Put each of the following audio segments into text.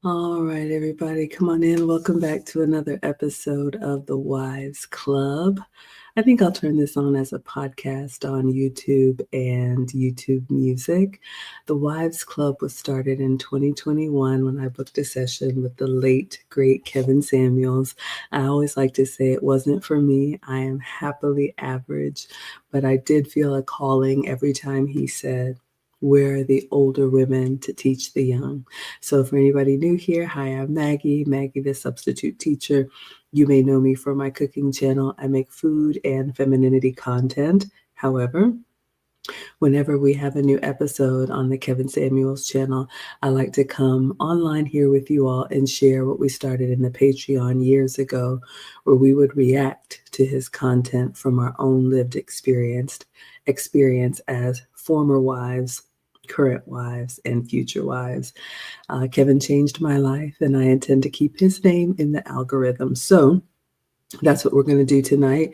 All right, everybody, come on in. Welcome back to another episode of the Wives Club. I think I'll turn this on as a podcast on YouTube and YouTube Music. The Wives Club was started in 2021 when I booked a session with the late, great Kevin Samuels. I always like to say it wasn't for me. I am happily average, but I did feel a calling every time he said, "Where are the older women to teach the young?" So for anybody new here, hi, I'm Maggie, the substitute teacher. You may know me for my cooking channel. I make food and femininity content. However, whenever we have a new episode on the Kevin Samuels channel, I like to come online here with you all and share what we started in the Patreon years ago, where we would react to his content from our own lived experience as former wives, current wives, and future wives. Kevin changed my life, and I intend to keep his name in the algorithm. So that's what we're going to do tonight.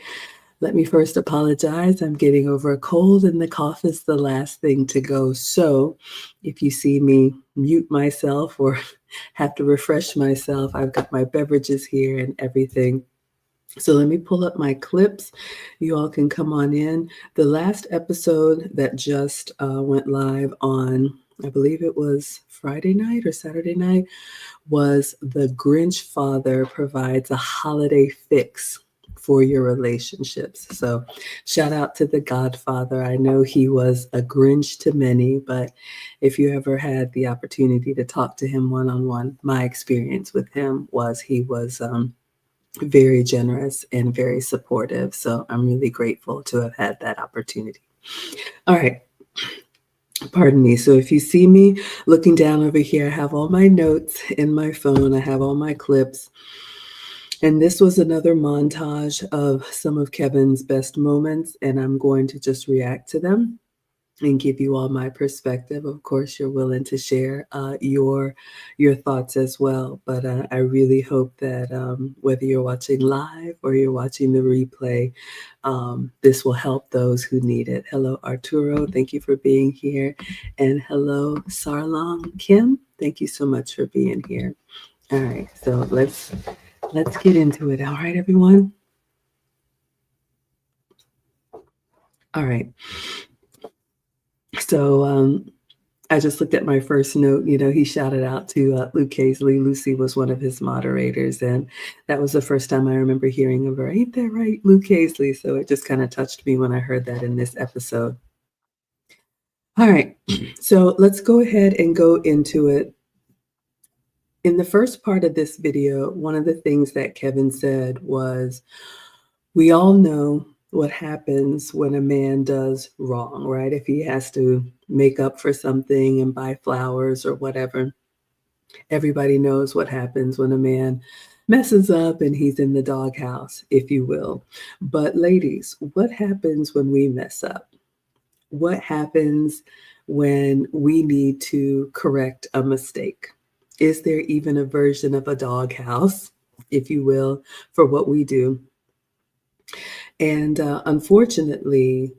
Let me first apologize. I'm getting over a cold, and the cough is the last thing to go. So if you see me mute myself or have to refresh myself, I've got my beverages here and everything. So let me pull up my clips. You all can come on in. The last episode that just went live on, I believe it was Friday night or Saturday night, was The Grinch Father Provides a Holiday Fix for Your Relationships. So shout out to the Godfather. I know he was a Grinch to many, but if you ever had the opportunity to talk to him one-on-one, my experience with him was he was very generous and very supportive. So I'm really grateful to have had that opportunity. All right. Pardon me. So if you see me looking down over here, I have all my notes in my phone. I have all my clips. And this was another montage of some of Kevin's best moments, and I'm going to just react to them and give you all my perspective. Of course, you're willing to share your thoughts as well. But I really hope that whether you're watching live or you're watching the replay, this will help those who need it. Hello, Arturo. Thank you for being here. And hello, Sarlong Kim. Thank you so much for being here. All right, so let's get into it. All right, everyone. All right. So I just looked at my first note. He shouted out to Luke Hazley. Lucy was one of his moderators, and that was the first time I remember hearing of her. Ain't that right, Luke Hazley? So it just kind of touched me when I heard that in this episode. All right, so let's go ahead and go into it. In the first part of this video, one of the things that Kevin said was, we all know what happens when a man does wrong, right? If he has to make up for something and buy flowers or whatever, everybody knows what happens when a man messes up and he's in the doghouse, if you will. But ladies, what happens when we mess up? What happens when we need to correct a mistake? Is there even a version of a doghouse, if you will, for what we do? And unfortunately,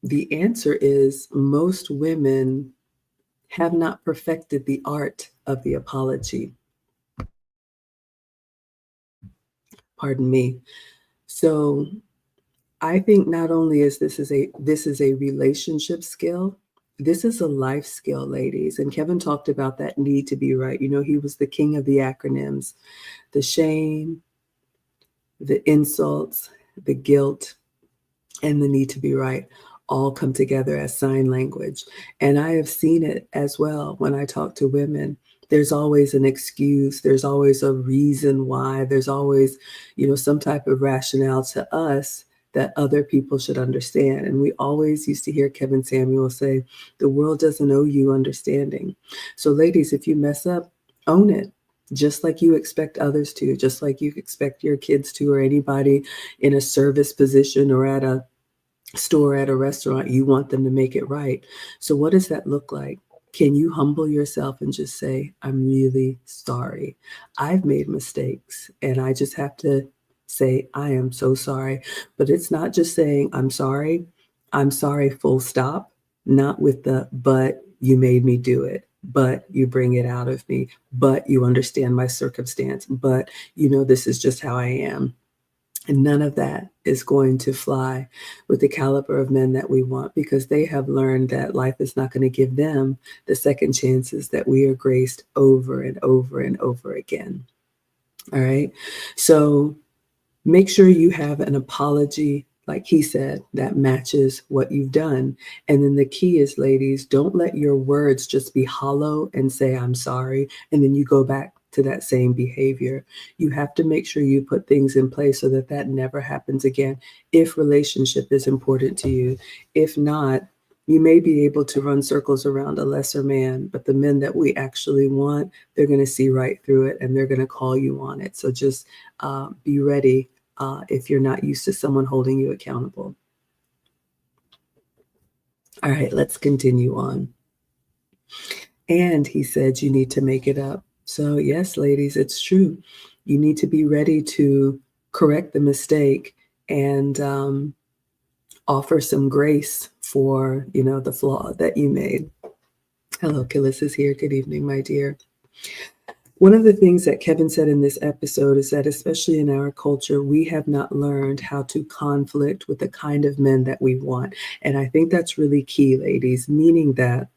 the answer is most women have not perfected the art of the apology. Pardon me. So I think not only is this is a relationship skill, this is a life skill, ladies. And Kevin talked about that need to be right. He was the king of the acronyms, the shame, the insults, the guilt, and the need to be right all come together as sign language. And I have seen it as well when I talk to women. There's always an excuse. There's always a reason why. There's always, some type of rationale to us that other people should understand. And we always used to hear Kevin Samuel say, the world doesn't owe you understanding. So ladies, if you mess up, own it. Just like you expect others to, just like you expect your kids to, or anybody in a service position or at a store, at a restaurant, you want them to make it right. So what does that look like? Can you humble yourself and just say, I'm really sorry. I've made mistakes and I just have to say, I am so sorry. But it's not just saying, I'm sorry, full stop, not with the, but you made me do it. but you bring it out of me, but you understand my circumstance, but you know this is just how I am. And none of that is going to fly with the caliber of men that we want because they have learned that life is not going to give them the second chances that we are graced over and over and over again. All right. So make sure you have an apology, like he said, that matches what you've done. And then the key is, ladies, don't let your words just be hollow and say, I'm sorry. And then you go back to that same behavior. You have to make sure you put things in place so that that never happens again. If relationship is important to you, if not, you may be able to run circles around a lesser man, but the men that we actually want, they're going to see right through it and they're going to call you on it. So just be ready if you're not used to someone holding you accountable. All right, let's continue on. And he said, you need to make it up. So, yes, ladies, it's true. You need to be ready to correct the mistake and offer some grace for, the flaw that you made. Hello, Killis is here. Good evening, my dear. One of the things that Kevin said in this episode is that, especially in our culture, we have not learned how to conflict with the kind of men that we want. And I think that's really key, ladies, meaning that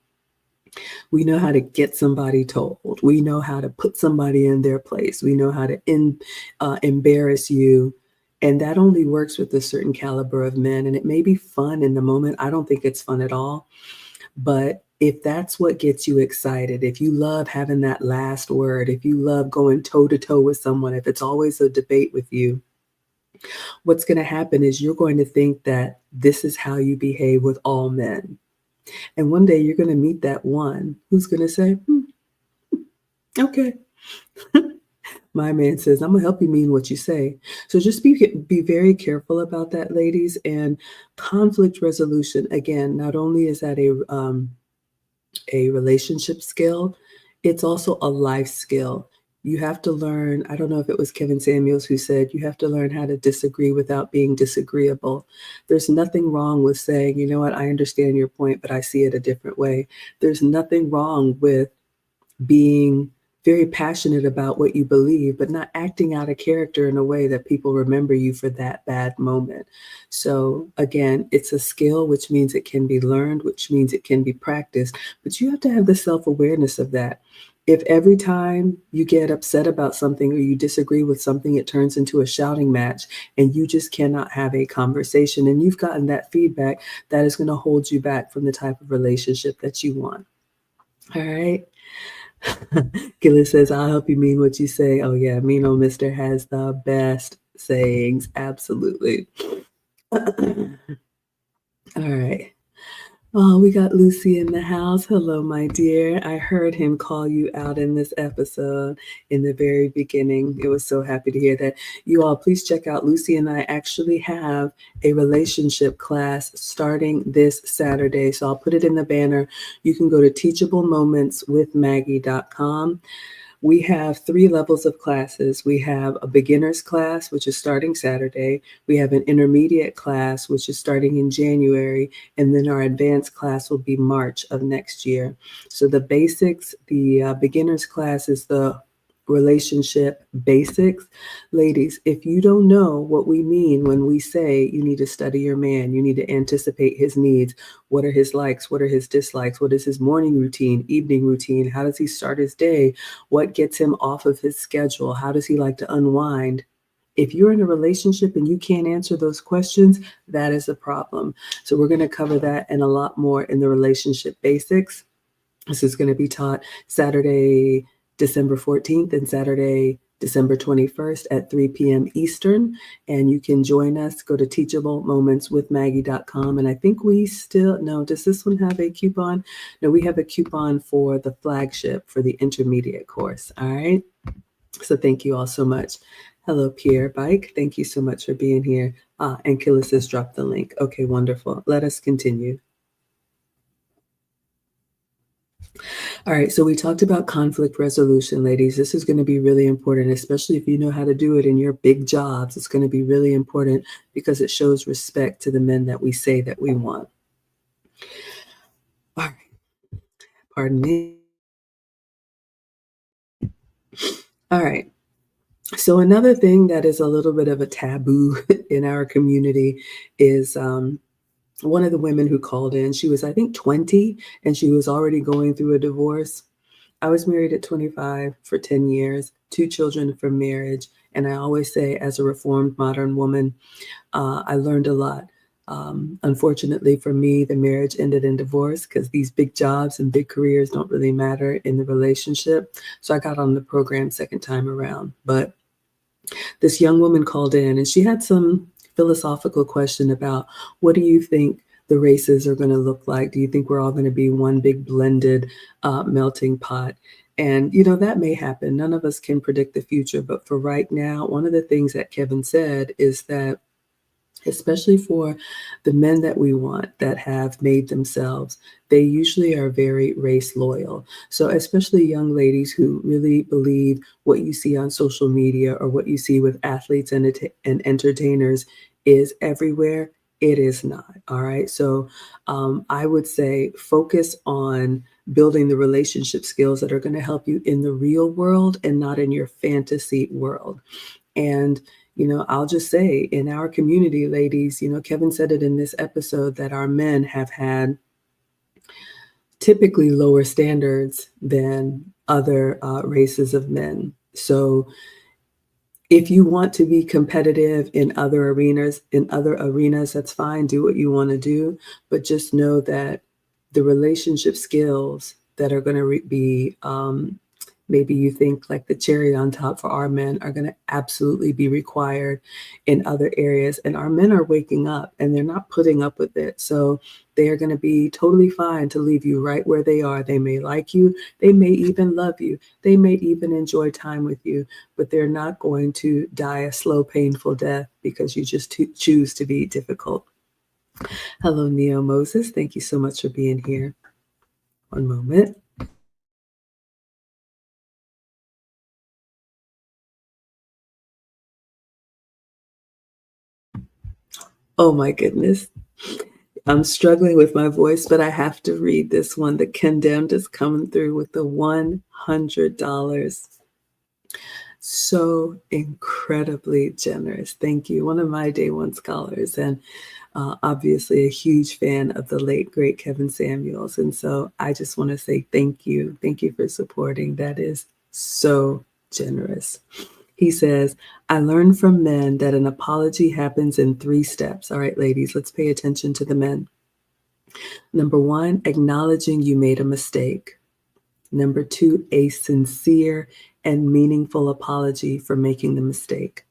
we know how to get somebody told. We know how to put somebody in their place. We know how to embarrass you. And that only works with a certain caliber of men. And it may be fun in the moment. I don't think it's fun at all. But if that's what gets you excited, if you love having that last word, if you love going toe to toe with someone, if it's always a debate with you, what's going to happen is you're going to think that this is how you behave with all men. And one day you're going to meet that one who's going to say, okay. My man says, I'm going to help you mean what you say. So just be very careful about that, ladies. And conflict resolution, again, not only is that a relationship skill, it's also a life skill. You have to learn, I don't know if it was Kevin Samuels who said, you have to learn how to disagree without being disagreeable. There's nothing wrong with saying, you know what, I understand your point, but I see it a different way. There's nothing wrong with being very passionate about what you believe, but not acting out of character in a way that people remember you for that bad moment. So again, it's a skill, which means it can be learned, which means it can be practiced, but you have to have the self-awareness of that. If every time you get upset about something or you disagree with something, it turns into a shouting match and you just cannot have a conversation and you've gotten that feedback, that is going to hold you back from the type of relationship that you want. All right. Gillis says, I'll help you mean what you say. Oh, yeah. Mean old Mister has the best sayings. Absolutely. All right. Oh, we got Lucy in the house. Hello, my dear. I heard him call you out in this episode in the very beginning. It was so happy to hear that. You all, please check out Lucy and I actually have a relationship class starting this Saturday. So I'll put it in the banner. You can go to teachablemomentswithmaggie.com. We have 3 levels of classes. We have a beginner's class, which is starting Saturday. We have an intermediate class, which is starting in January. And then our advanced class will be March of next year. So the basics, the beginner's class is the relationship basics. Ladies, if you don't know what we mean when we say you need to study your man, you need to anticipate his needs. What are his likes? What are his dislikes? What is his morning routine, evening routine? How does he start his day? What gets him off of his schedule? How does he like to unwind? If you're in a relationship and you can't answer those questions, that is a problem. So we're going to cover that and a lot more in the relationship basics. This is going to be taught Saturday, December 14th and Saturday, December 21st at 3 p.m. Eastern. And you can join us. Go to teachablemomentswithmaggie.com. And I think we still, no, does this one have a coupon? No, we have a coupon for the flagship for the intermediate course. All right. So thank you all so much. Hello, Pierre Bike. Thank you so much for being here. And Killis has dropped the link. Okay, wonderful. Let us continue. All right, so we talked about conflict resolution, ladies. This is going to be really important, especially if you know how to do it in your big jobs. It's going to be really important because it shows respect to the men that we say that we want. All right, pardon me. All right. So another thing that is a little bit of a taboo in our community is one of the women who called in. She was, I think, 20, and she was already going through a divorce. I was married at 25 for 10 years, 2 children from marriage. And I always say, as a reformed modern woman, I learned a lot. Unfortunately for me, the marriage ended in divorce because these big jobs and big careers don't really matter in the relationship. So I got on the program second time around. But this young woman called in and she had some philosophical question about, what do you think the races are going to look like? Do you think we're all going to be one big blended melting pot? And, that may happen. None of us can predict the future. But for right now, one of the things that Kevin said is that, especially for the men that we want that have made themselves, they usually are very race loyal. So especially young ladies who really believe what you see on social media or what you see with athletes and entertainers is everywhere. It is not. All right. So I would say focus on building the relationship skills that are going to help you in the real world and not in your fantasy world. And, I'll just say in our community, ladies, Kevin said it in this episode that our men have had typically lower standards than other races of men. So if you want to be competitive in other arenas, that's fine. Do what you want to do, but just know that the relationship skills that are going to be maybe you think like the cherry on top for our men are going to absolutely be required in other areas. And our men are waking up and they're not putting up with it. So they are going to be totally fine to leave you right where they are. They may like you. They may even love you. They may even enjoy time with you, but they're not going to die a slow, painful death because you just choose to be difficult. Hello, Neo Moses. Thank you so much for being here. One moment. Oh my goodness. I'm struggling with my voice, but I have to read this one. The Condemned is coming through with the $100. So incredibly generous. Thank you. One of my day one scholars, and obviously a huge fan of the late, great Kevin Samuels. And so I just want to say thank you. Thank you for supporting. That is so generous. He says, I learned from men that an apology happens in 3 steps. All right, ladies, let's pay attention to the men. Number 1, acknowledging you made a mistake. Number 2, a sincere and meaningful apology for making the mistake.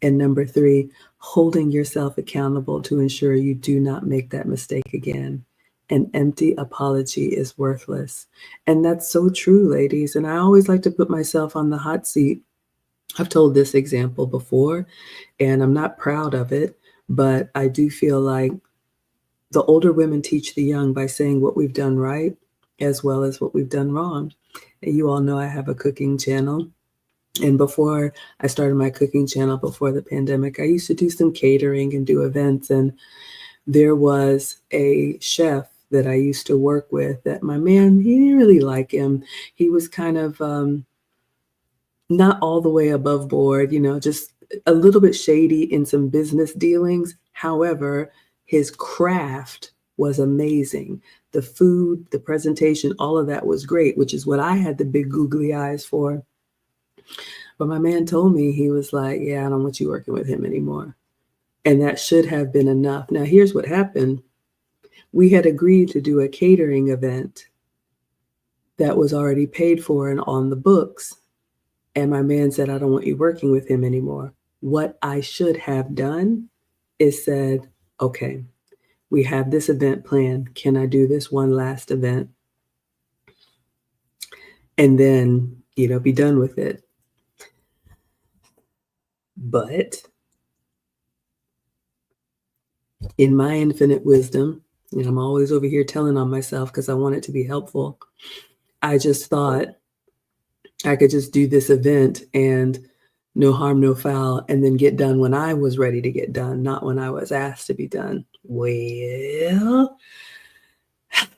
And number 3, holding yourself accountable to ensure you do not make that mistake again. An empty apology is worthless. And that's so true, ladies. And I always like to put myself on the hot seat. I've told this example before, and I'm not proud of it, but I do feel like the older women teach the young by saying what we've done right as well as what we've done wrong. And you all know I have a cooking channel. And before I started my cooking channel before the pandemic, I used to do some catering and do events. And there was a chef that I used to work with that my man, he didn't really like him. He was kind of not all the way above board, just a little bit shady in some business dealings. However, his craft was amazing. The food, the presentation, all of that was great, which is what I had the big googly eyes for. But my man told me, he was like, yeah, I don't want you working with him anymore. And that should have been enough. Now, here's what happened. We had agreed to do a catering event that was already paid for and on the books. And my man said, I don't want you working with him anymore. What I should have done is said, okay, we have this event planned. Can I do this one last event? And then, be done with it. But in my infinite wisdom, and I'm always over here telling on myself because I want it to be helpful, I just thought I could just do this event and no harm, no foul, and then get done when I was ready to get done, not when I was asked to be done. Well,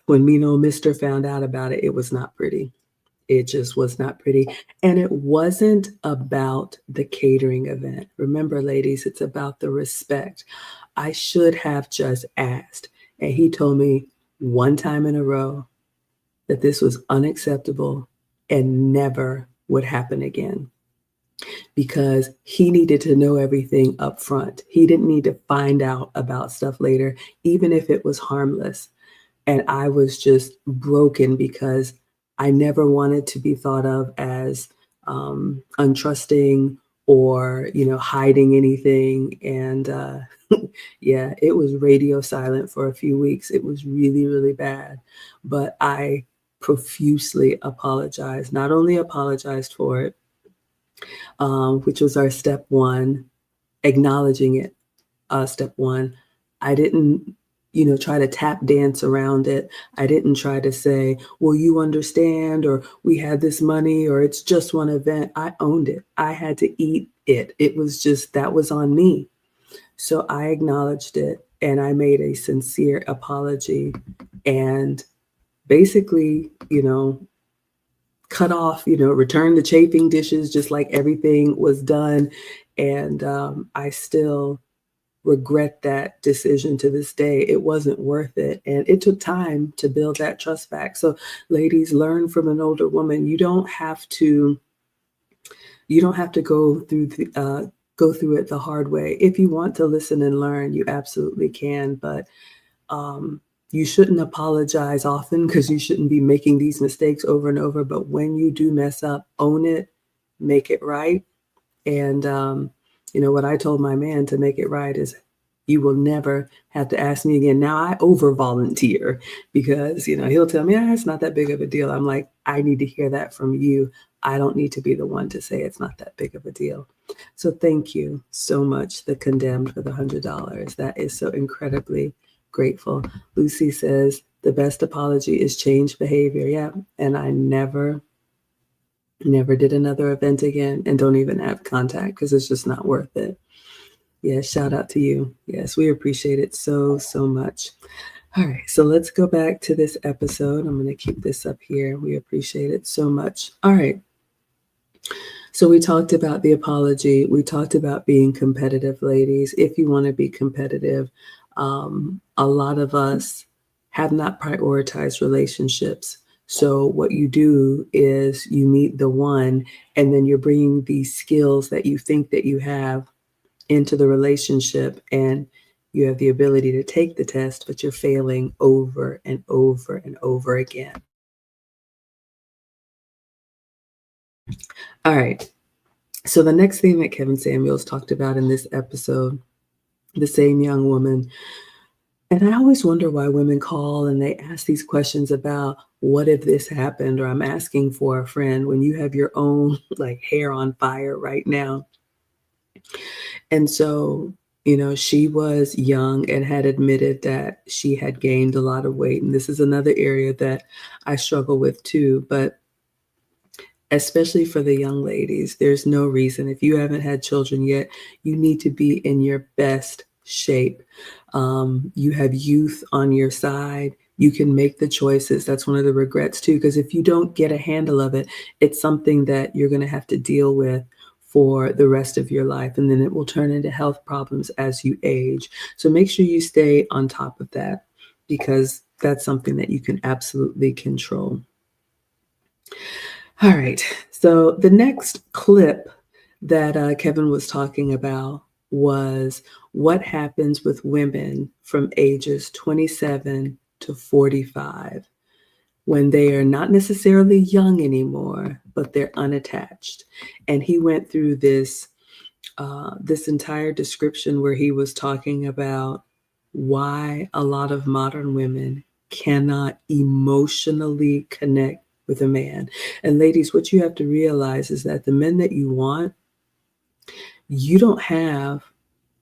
when me and old Mister found out about it, it was not pretty. It just was not pretty. And it wasn't about the catering event. Remember, ladies, it's about the respect. I should have just asked. And he told me one time in a row that this was unacceptable and never would happen again because he needed to know everything up front. He didn't need to find out about stuff later, even if it was harmless. And I was just broken because I never wanted to be thought of as untrusting or, hiding anything. And yeah, it was radio silent for a few weeks. It was really, really bad. But I profusely apologized, not only apologized for it, which was our step one, acknowledging it, step one. I didn't, try to tap dance around it. I didn't try to say, well, you understand, or we had this money, or it's just one event. I owned it. I had to eat it. It was just, that was on me. So I acknowledged it and I made a sincere apology and basically, cut off, return the chafing dishes just like everything was done. And I still regret that decision to this day. It wasn't worth it. And it took time to build that trust back. So ladies, learn from an older woman. You don't have to go through it the hard way. If you want to listen and learn, you absolutely can. But you shouldn't apologize often because you shouldn't be making these mistakes over and over. But when you do mess up, own it, make it right. And what I told my man to make it right is you will never have to ask me again. Now I over volunteer because, he'll tell me, it's not that big of a deal. I'm like, I need to hear that from you. I don't need to be the one to say it's not that big of a deal. So thank you so much, The Condemned, for the $100. That is so incredibly grateful. Lucy says, the best apology is change behavior. Yeah. And I never did another event again and don't even have contact because it's just not worth it. Yeah, shout out to you. Yes, we appreciate it so, so much. All right, so let's go back to this episode. I'm going to keep this up here. We appreciate it so much. All right. So we talked about the apology. We talked about being competitive, ladies. If you want to be competitive, a lot of us have not prioritized relationships. So what you do is you meet the one, and then you're bringing these skills that you think that you have into the relationship, and you have the ability to take the test, but you're failing over and over and over again. All right. So the next thing that Kevin Samuels talked about in this episode, the same young woman, and I always wonder why women call and they ask these questions about what if this happened, or I'm asking for a friend when you have your own like hair on fire right now. And so, she was young and had admitted that she had gained a lot of weight. And this is another area that I struggle with too. But especially for the young ladies, there's no reason. If you haven't had children yet, you need to be in your best shape. You have youth on your side. You can make the choices. That's one of the regrets too, because if you don't get a handle of it, it's something that you're going to have to deal with for the rest of your life. And then it will turn into health problems as you age. So make sure you stay on top of that because that's something that you can absolutely control. All right. So the next clip that Kevin was talking about was what happens with women from ages 27 to 45 when they are not necessarily young anymore, but they're unattached. And he went through this entire description where he was talking about why a lot of modern women cannot emotionally connect with a man. And ladies, what you have to realize is that the men that you want, you don't have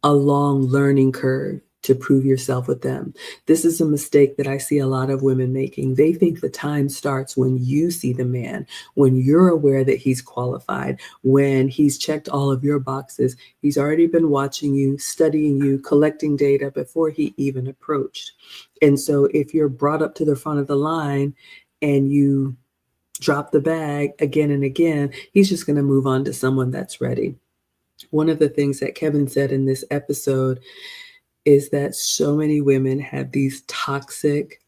a long learning curve to prove yourself with them. This is a mistake that I see a lot of women making. They think the time starts when you see the man, when you're aware that he's qualified, when he's checked all of your boxes. He's already been watching you, studying you, collecting data before he even approached. And so if you're brought up to the front of the line and you drop the bag again and again. He's just going to move on to someone that's ready. One of the things that Kevin said in this episode is that so many women have these toxic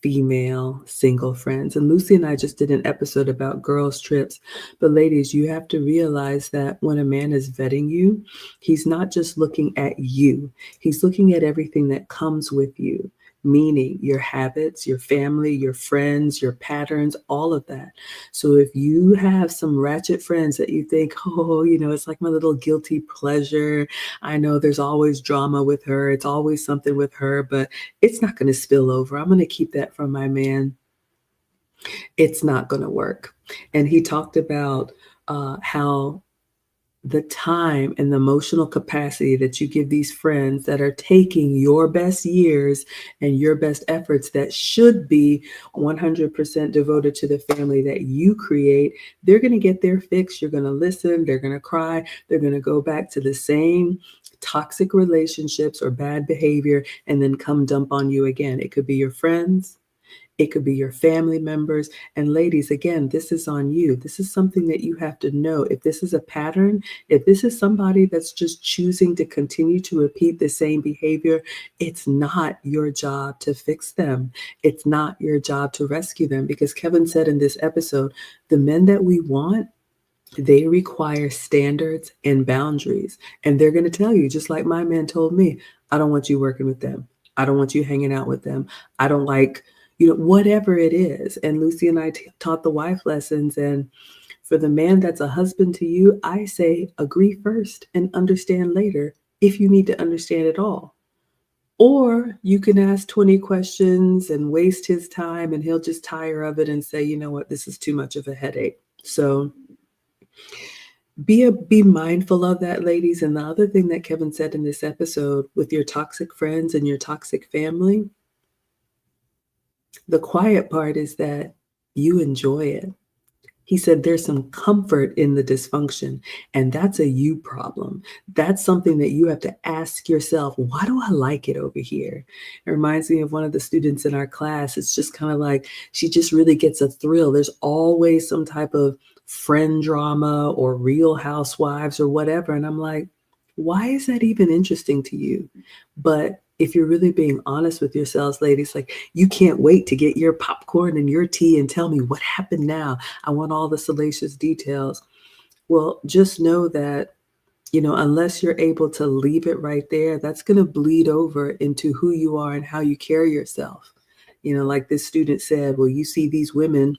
female single friends. And Lucy and I just did an episode about girls' trips. But ladies, you have to realize that when a man is vetting you, he's not just looking at you, he's looking at everything that comes with you. Meaning your habits, your family, your friends, your patterns, all of that. So if you have some ratchet friends that you think, oh, it's like my little guilty pleasure. I know there's always drama with her. It's always something with her, but it's not going to spill over. I'm going to keep that from my man. It's not going to work. And he talked about how the time and the emotional capacity that you give these friends that are taking your best years and your best efforts that should be 100% devoted to the family that you create, they're going to get their fix. You're going to listen. They're going to cry. They're going to go back to the same toxic relationships or bad behavior and then come dump on you again. It could be your friends. It could be your family members. And ladies, again, this is on you. This is something that you have to know. If this is a pattern, if this is somebody that's just choosing to continue to repeat the same behavior, it's not your job to fix them. It's not your job to rescue them. Because Kevin said in this episode, the men that we want, they require standards and boundaries. And they're going to tell you, just like my man told me, I don't want you working with them. I don't want you hanging out with them. I don't like, whatever it is. And Lucy and I taught the wife lessons. And for the man that's a husband to you, I say agree first and understand later if you need to understand it all. Or you can ask 20 questions and waste his time and he'll just tire of it and say, you know what, this is too much of a headache. So be mindful of that, ladies. And the other thing that Kevin said in this episode with your toxic friends and your toxic family, the quiet part is that you enjoy it. He said there's some comfort in the dysfunction, and that's a you problem. That's something that you have to ask yourself, why do I like it over here? It reminds me of one of the students in our class. It's just kind of like she just really gets a thrill. There's always some type of friend drama or Real Housewives or whatever. And I'm like, why is that even interesting to you? But if you're really being honest with yourselves, ladies, like you can't wait to get your popcorn and your tea and tell me what happened now. I want all the salacious details. Well, just know that, unless you're able to leave it right there, that's going to bleed over into who you are and how you carry yourself. Like this student said, well, you see these women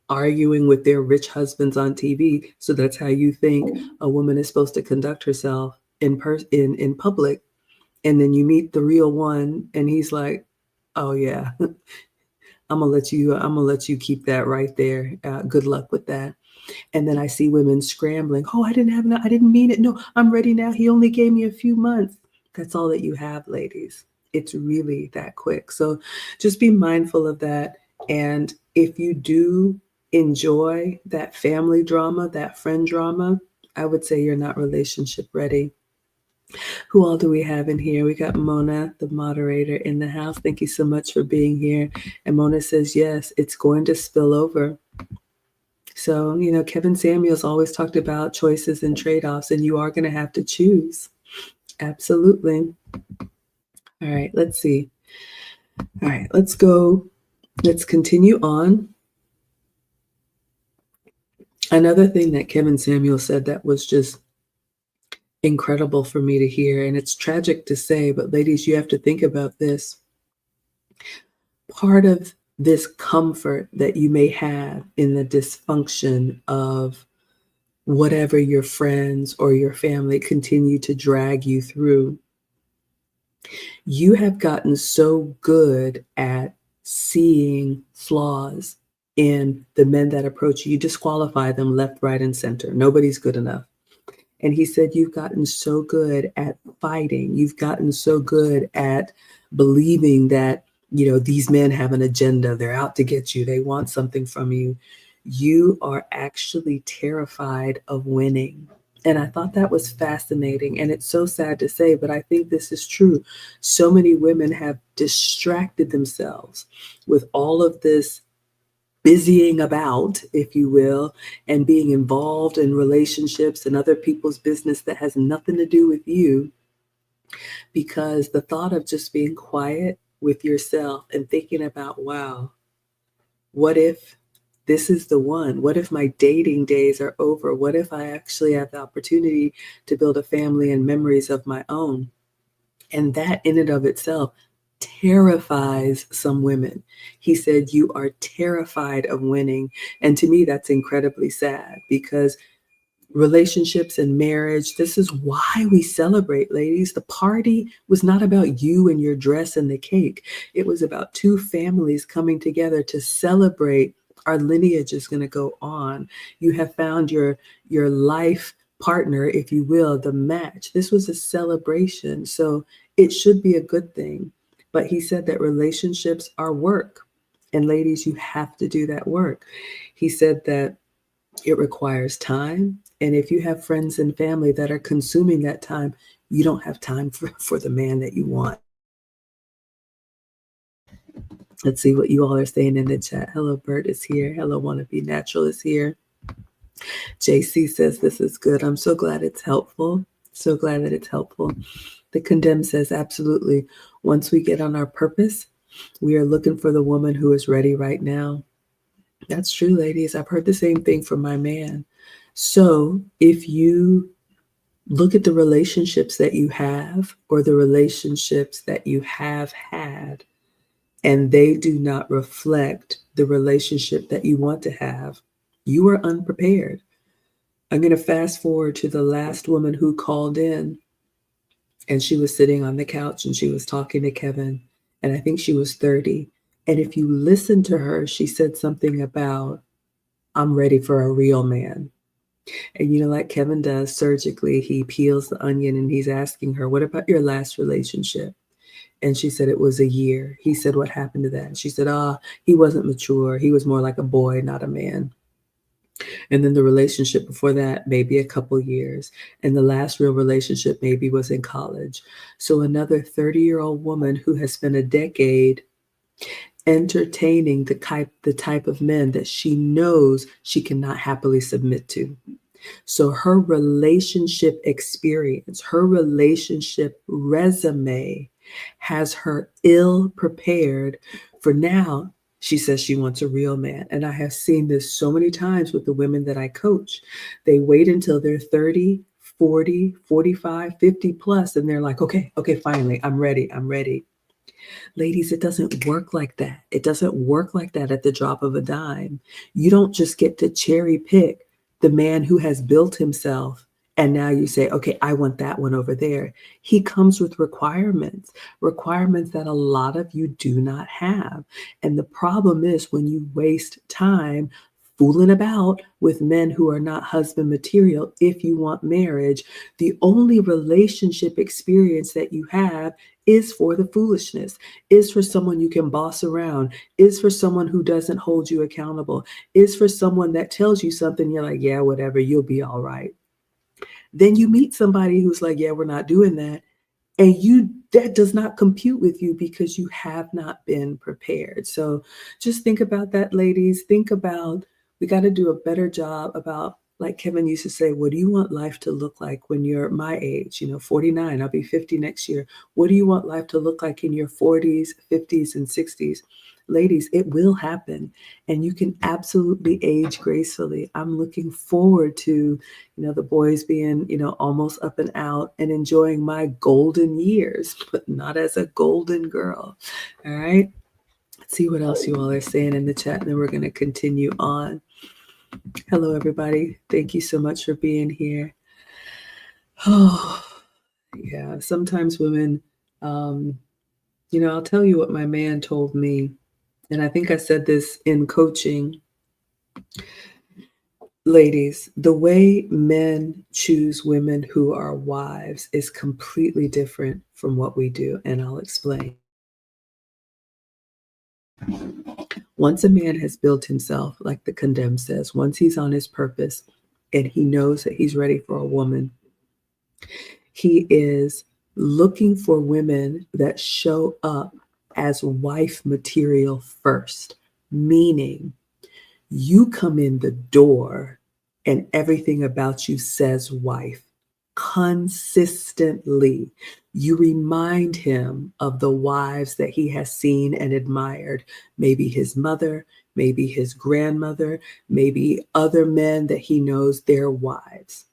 arguing with their rich husbands on TV. So that's how you think a woman is supposed to conduct herself in public. And then you meet the real one and he's like, oh yeah, I'm gonna let you keep that right there. Good luck with that. And then I see women scrambling. Oh, I didn't mean it. No, I'm ready now. He only gave me a few months. That's all that you have, ladies. It's really that quick. So just be mindful of that. And if you do enjoy that family drama, that friend drama, I would say you're not relationship ready. Who all do we have in here? We got Mona, the moderator in the house. Thank you so much for being here. And Mona says, yes, it's going to spill over. So, Kevin Samuels always talked about choices and trade-offs, and you are going to have to choose. Absolutely. All right, let's see. All right, let's go. Let's continue on. Another thing that Kevin Samuel said that was just incredible for me to hear, and it's tragic to say, but ladies, you have to think about this. Part of this comfort that you may have in the dysfunction of whatever your friends or your family continue to drag you through, you have gotten so good at seeing flaws in the men that approach you. You disqualify them left, right, and center. Nobody's good enough. And he said, you've gotten so good at fighting. You've gotten so good at believing that, these men have an agenda. They're out to get you. They want something from you. You are actually terrified of winning. And I thought that was fascinating. And it's so sad to say, but I think this is true. So many women have distracted themselves with all of this busying about, if you will, and being involved in relationships and other people's business that has nothing to do with you, because the thought of just being quiet with yourself and thinking about, wow, what if this is the one? What if my dating days are over? What if I actually have the opportunity to build a family and memories of my own? And that in and of itself terrifies some women. He said, you are terrified of winning. And to me, that's incredibly sad, because relationships and marriage, this is why we celebrate, ladies. The party was not about you and your dress and the cake. It was about two families coming together to celebrate. Our lineage is going to go on. You have found your life partner, if you will, the match. This was a celebration, so it should be a good thing. But he said that relationships are work, and ladies, you have to do that work. He said that it requires time. And if you have friends and family that are consuming that time, you don't have time for the man that you want. Let's see what you all are saying in the chat. Hello, Bert is here. Hello, Wanna Be Natural is here. JC says this is good. I'm so glad it's helpful. So glad that it's helpful. The Condemned says, absolutely. Once we get on our purpose, we are looking for the woman who is ready right now. That's true, ladies. I've heard the same thing from my man. So if you look at the relationships that you have, or the relationships that you have had, and they do not reflect the relationship that you want to have, you are unprepared. I'm going to fast forward to the last woman who called in, and she was sitting on the couch and she was talking to Kevin, and I think she was 30. And if you listen to her, she said something about, I'm ready for a real man. And like Kevin does surgically, he peels the onion and he's asking her, what about your last relationship? And she said it was a year. He said, what happened to that? And she said, he wasn't mature. He was more like a boy, not a man. And then the relationship before that, maybe a couple years. And the last real relationship maybe was in college. So another 30-year-old woman who has spent a decade entertaining the type of men that she knows she cannot happily submit to. So her relationship experience, her relationship resume has her ill prepared for now. She says she wants a real man. And I have seen this so many times with the women that I coach. They wait until they're 30, 40, 45, 50 plus, and they're like, okay, finally, I'm ready. Ladies, it doesn't work like that. It doesn't work like that at the drop of a dime. You don't just get to cherry pick the man who has built himself, and now you say, okay, I want that one over there. He comes with requirements that a lot of you do not have. And the problem is when you waste time fooling about with men who are not husband material, if you want marriage, the only relationship experience that you have is for the foolishness, is for someone you can boss around, is for someone who doesn't hold you accountable, is for someone that tells you something, you're like, yeah, whatever, you'll be all right. Then you meet somebody who's like, yeah, we're not doing that. And that does not compute with you because you have not been prepared. So just think about that, ladies. Think about, we got to do a better job about, like Kevin used to say, what do you want life to look like when you're my age? 49, I'll be 50 next year. What do you want life to look like in your 40s, 50s, and 60s? Ladies, it will happen, and you can absolutely age gracefully. I'm looking forward to, the boys being, almost up and out and enjoying my golden years, but not as a golden girl. All right. Let's see what else you all are saying in the chat, and then we're going to continue on. Hello, everybody. Thank you so much for being here. Oh, yeah. Sometimes women, I'll tell you what my man told me. And I think I said this in coaching. Ladies, the way men choose women who are wives is completely different from what we do, and I'll explain. Once a man has built himself, like the Condemned says, once he's on his purpose and he knows that he's ready for a woman, he is looking for women that show up as wife material first, meaning You come in the door and everything about you says wife consistently. You remind him of the wives that he has seen and admired, maybe his mother, maybe his grandmother, maybe other men that he knows their wives.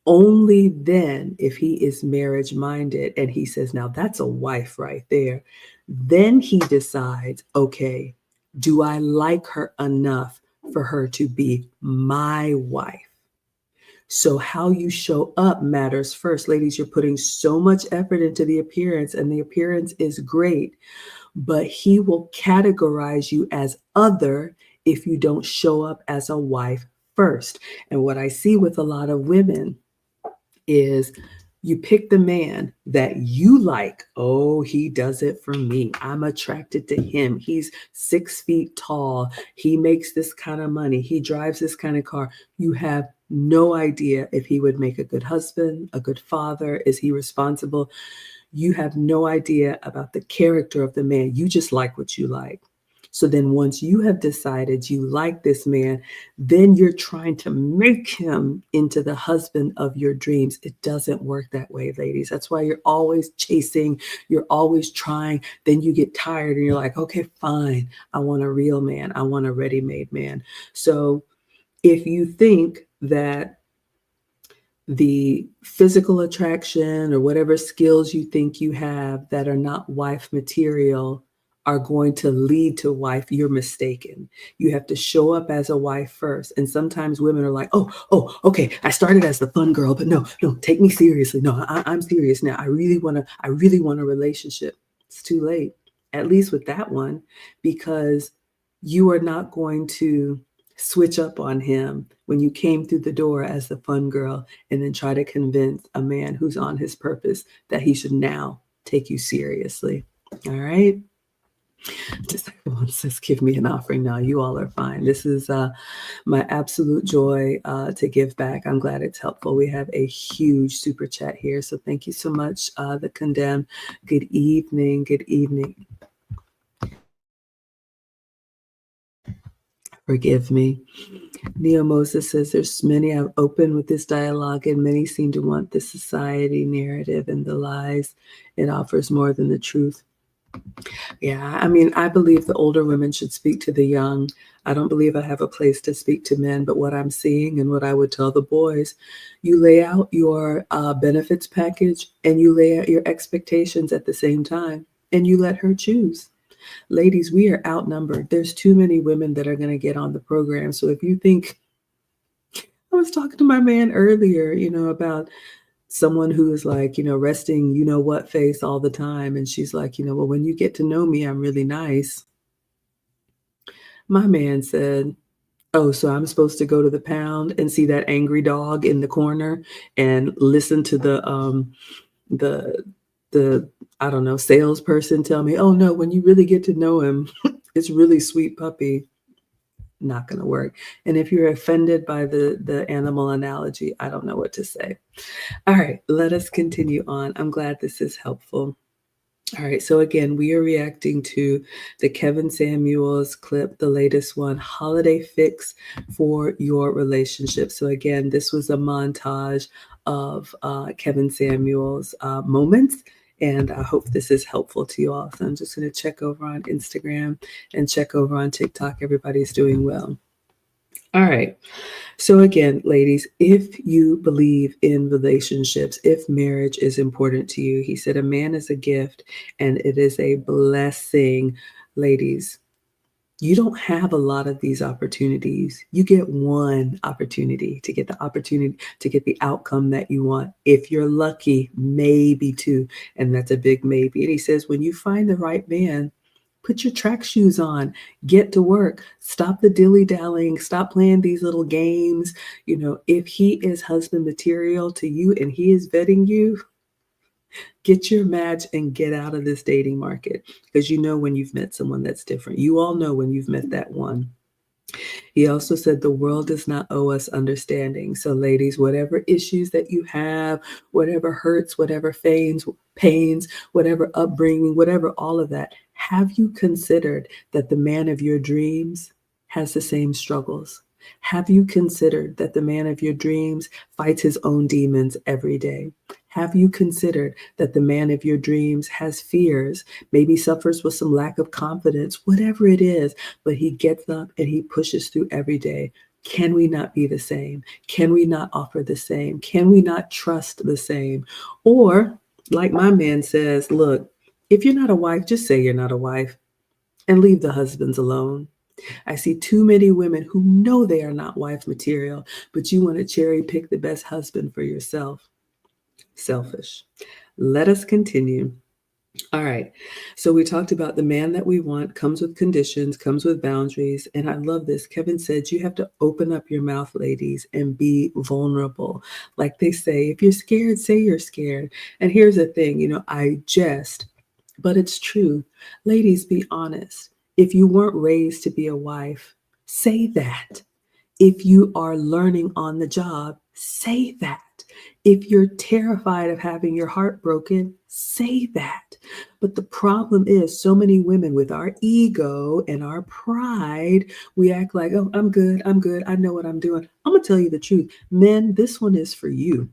Only then, if he is marriage minded and he says, now that's a wife right there, then he decides, okay, do I like her enough for her to be my wife? So, how you show up matters first. Ladies, you're putting so much effort into the appearance, and the appearance is great, but he will categorize you as other if you don't show up as a wife first. And what I see with a lot of women is you pick the man that you like. Oh, he does it for me. I'm attracted to him. He's 6 feet tall. He makes this kind of money. He drives this kind of car. You have no idea if he would make a good husband, a good father. Is he responsible? You have no idea about the character of the man. You just like what you like. So then once you have decided you like this man, then you're trying to make him into the husband of your dreams. It doesn't work that way, ladies. That's why you're always chasing, you're always trying. Then you get tired and you're like, okay, fine. I want a real man. I want a ready-made man. So if you think that the physical attraction or whatever skills you think you have that are not wife material are going to lead to wife, you're mistaken. You have to show up as a wife first. And sometimes women are like, oh, okay, I started as the fun girl, but no, take me seriously. No, I'm serious now. I really want a relationship. It's too late, at least with that one, because you are not going to switch up on him when you came through the door as the fun girl and then try to convince a man who's on his purpose that he should now take you seriously. All right. Disciple says, give me an offering now. You all are fine. This is my absolute joy to give back. I'm glad it's helpful. We have a huge super chat here. So thank you so much, The Condemned. Good evening. Good evening. Forgive me. Neo Moses says there's many I've opened with this dialogue, and many seem to want the society narrative and the lies it offers more than the truth. Yeah, I mean, I believe the older women should speak to the young. I don't believe I have a place to speak to men, but what I'm seeing and what I would tell the boys, you lay out your benefits package and you lay out your expectations at the same time, and you let her choose. Ladies, we are outnumbered. There's too many women that are going to get on the program. So if you think, I was talking to my man earlier, about someone who is like, resting, what face all the time. And she's like, well, when you get to know me, I'm really nice. My man said, oh, so I'm supposed to go to the pound and see that angry dog in the corner and listen to the I don't know, salesperson tell me, oh no, when you really get to know him, it's really sweet puppy. Not going to work. And if you're offended by the animal analogy, I don't know what to say. All right, let us continue on. I'm glad this is helpful. All right, so again, we are reacting to the Kevin Samuels clip, the latest one, Holiday Fix for Your Relationship. So again, this was a montage of Kevin Samuels moments, and I hope this is helpful to you all. So I'm just going to check over on Instagram and check over on TikTok. Everybody's doing well. All right. So again, ladies, if you believe in relationships, if marriage is important to you, he said, a man is a gift and it is a blessing. Ladies, you don't have a lot of these opportunities. You get one opportunity to get the outcome that you want. If you're lucky, maybe two. And that's a big maybe. And he says, when you find the right man, put your track shoes on, get to work, stop the dilly-dallying, stop playing these little games. If he is husband material to you and he is vetting you, get your match and get out of this dating market, because when you've met someone that's different. You all know when you've met that one. He also said the world does not owe us understanding. So ladies, whatever issues that you have, whatever hurts, whatever pains, whatever upbringing, whatever all of that, have you considered that the man of your dreams has the same struggles? Have you considered that the man of your dreams fights his own demons every day? Have you considered that the man of your dreams has fears, maybe suffers with some lack of confidence, whatever it is, but he gets up and he pushes through every day? Can we not be the same? Can we not offer the same? Can we not trust the same? Or, like my man says, look, if you're not a wife, just say you're not a wife and leave the husbands alone. I see too many women who know they are not wife material, but you want to cherry pick the best husband for yourself. Selfish. Let us continue. All right. So we talked about the man that we want comes with conditions, comes with boundaries. And I love this. Kevin said you have to open up your mouth, ladies, and be vulnerable. Like they say, if you're scared, say you're scared. And here's the thing, I jest, but it's true. Ladies, be honest. If you weren't raised to be a wife, say that. If you are learning on the job, say that. If you're terrified of having your heart broken, say that. But the problem is, so many women with our ego and our pride, we act like, oh, I'm good. I know what I'm doing. I'm going to tell you the truth. Men, this one is for you.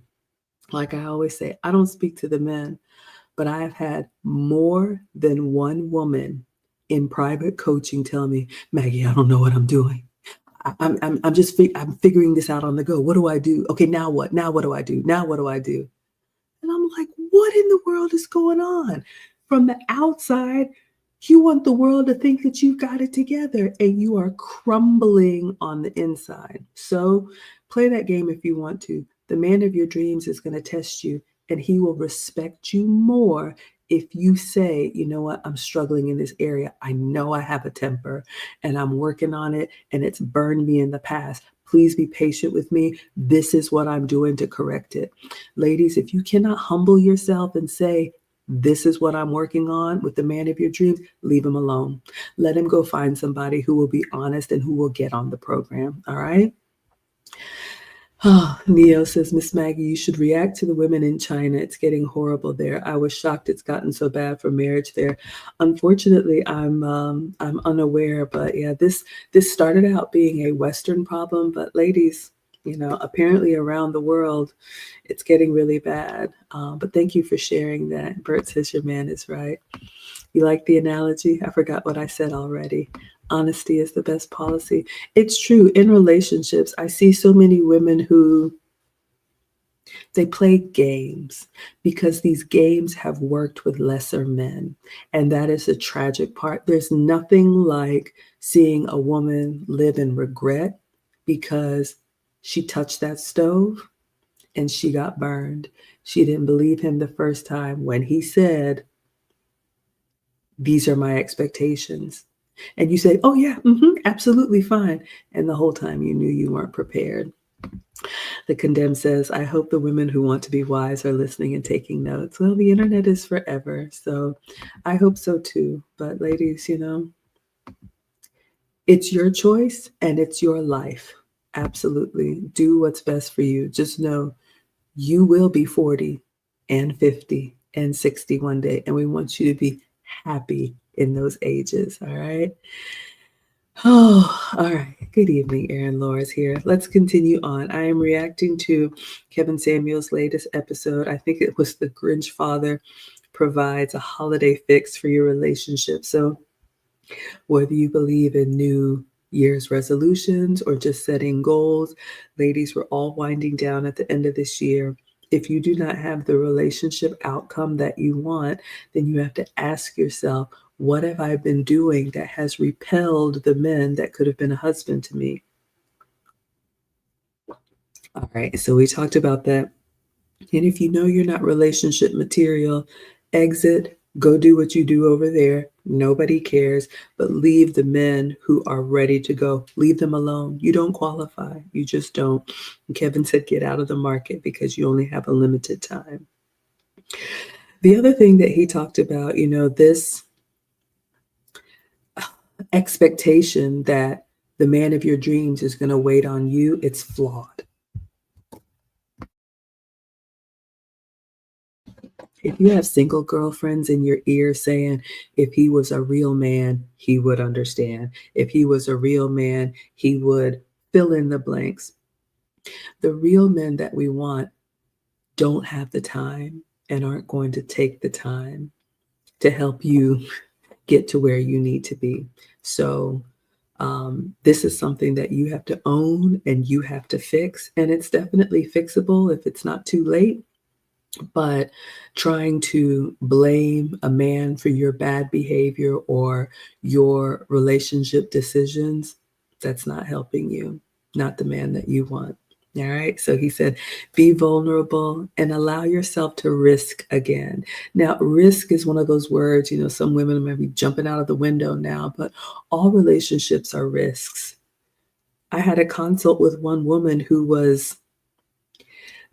Like I always say, I don't speak to the men, but I have had more than one woman in private coaching tell me, Maggie, I don't know what I'm doing. I'm figuring this out on the go. What do I do? Okay, now what? Now what do I do? Now what do I do? And I'm like, what in the world is going on? From the outside, you want the world to think that you've got it together and you are crumbling on the inside. So play that game if you want to. The man of your dreams is going to test you and he will respect you more if you say, you know what, I'm struggling in this area. I know I have a temper and I'm working on it and it's burned me in the past. Please be patient with me. This is what I'm doing to correct it. Ladies, if you cannot humble yourself and say, this is what I'm working on with the man of your dreams, leave him alone. Let him go find somebody who will be honest and who will get on the program. All right. Oh, Neo says, Miss Maggie, you should react to the women in China. It's getting horrible there. I was shocked it's gotten so bad for marriage there. Unfortunately, I'm unaware, but yeah, this started out being a Western problem, but ladies, apparently around the world, it's getting really bad. But thank you for sharing that. Bert says your man is right. You like the analogy? I forgot what I said already. Honesty is the best policy. It's true. In relationships, I see so many women who they play games because these games have worked with lesser men. And that is a tragic part. There's nothing like seeing a woman live in regret because she touched that stove and she got burned. She didn't believe him the first time when he said, these are my expectations. And you say, oh yeah, absolutely fine. And the whole time you knew you weren't prepared. The Condemned says, I hope the women who want to be wise are listening and taking notes. Well, the internet is forever. So I hope so too. But ladies, it's your choice and it's your life. Absolutely. Do what's best for you. Just know you will be 40 and 50 and 60 one day. And we want you to be happy in those ages. All right. Oh, all right. Good evening, Erin Laura's here. Let's continue on. I am reacting to Kevin Samuel's latest episode. I think it was The Grinch Father Provides a Holiday Fix for Your Relationship. So whether you believe in New Year's resolutions or just setting goals, ladies, we're all winding down at the end of this year. If you do not have the relationship outcome that you want, then you have to ask yourself, what have I been doing that has repelled the men that could have been a husband to me? All right, so we talked about that. And if you know you're not relationship material, exit, go do what you do over there. Nobody cares, but leave the men who are ready to go. Leave them alone. You don't qualify. You just don't. And Kevin said, get out of the market because you only have a limited time. The other thing that he talked about, this expectation that the man of your dreams is going to wait on you, it's flawed. If you have single girlfriends in your ear saying, if he was a real man, he would understand. If he was a real man, he would fill in the blanks. The real men that we want don't have the time and aren't going to take the time to help you get to where you need to be. So, this is something that you have to own and you have to fix. And it's definitely fixable if it's not too late. But trying to blame a man for your bad behavior or your relationship decisions, that's not helping you, not the man that you want. All right. So he said, be vulnerable and allow yourself to risk again. Now, risk is one of those words, some women might be jumping out of the window now, but all relationships are risks. I had a consult with one woman who was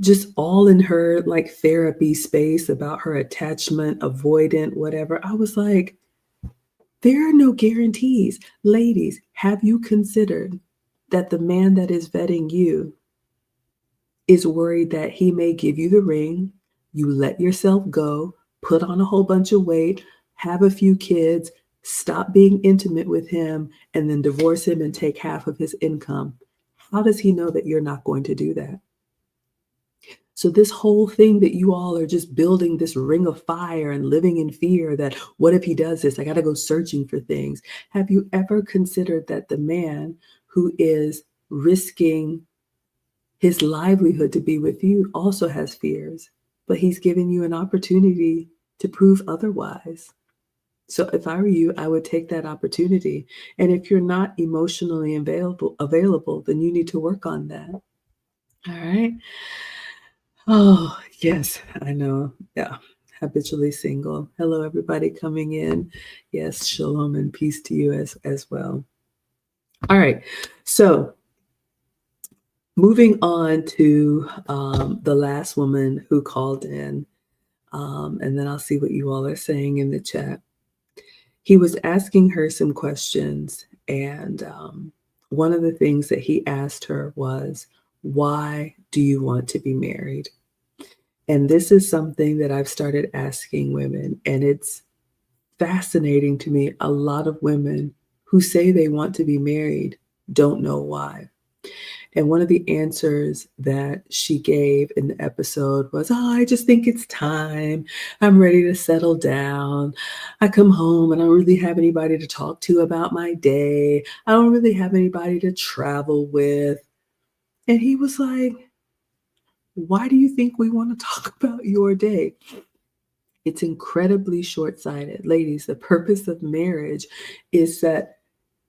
just all in her like therapy space about her attachment, avoidant, whatever. I was like, there are no guarantees. Ladies, have you considered that the man that is vetting you is worried that he may give you the ring, you let yourself go, put on a whole bunch of weight, have a few kids, stop being intimate with him, and then divorce him and take half of his income? How does he know that you're not going to do that? So this whole thing that you all are just building this ring of fire and living in fear that what if he does this? I got to go searching for things. Have you ever considered that the man who is risking his livelihood to be with you also has fears, but he's given you an opportunity to prove otherwise? So if I were you, I would take that opportunity. And if you're not emotionally available, then you need to work on that. All right. Oh, yes, I know. Yeah. Habitually single. Hello, everybody coming in. Yes, shalom and peace to you as well. All right. So moving on to the last woman who called in, and then I'll see what you all are saying in the chat. He was asking her some questions, and one of the things that he asked her was, why do you want to be married? And this is something that I've started asking women, and it's fascinating to me. A lot of women who say they want to be married don't know why. And one of the answers that she gave in the episode was, oh, I just think it's time. I'm ready to settle down. I come home and I don't really have anybody to talk to about my day. I don't really have anybody to travel with. And he was like, why do you think we want to talk about your day? It's incredibly short-sighted. Ladies, the purpose of marriage is that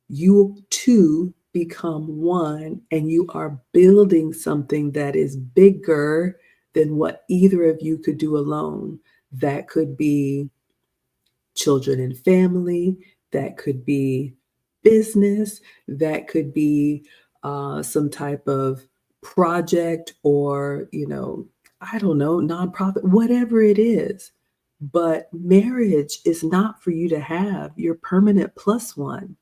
you two become one and you are building something that is bigger than what either of you could do alone. That could be children and family, that could be business, that could be some type of project or, I don't know, nonprofit, whatever it is. But marriage is not for you to have your permanent plus one.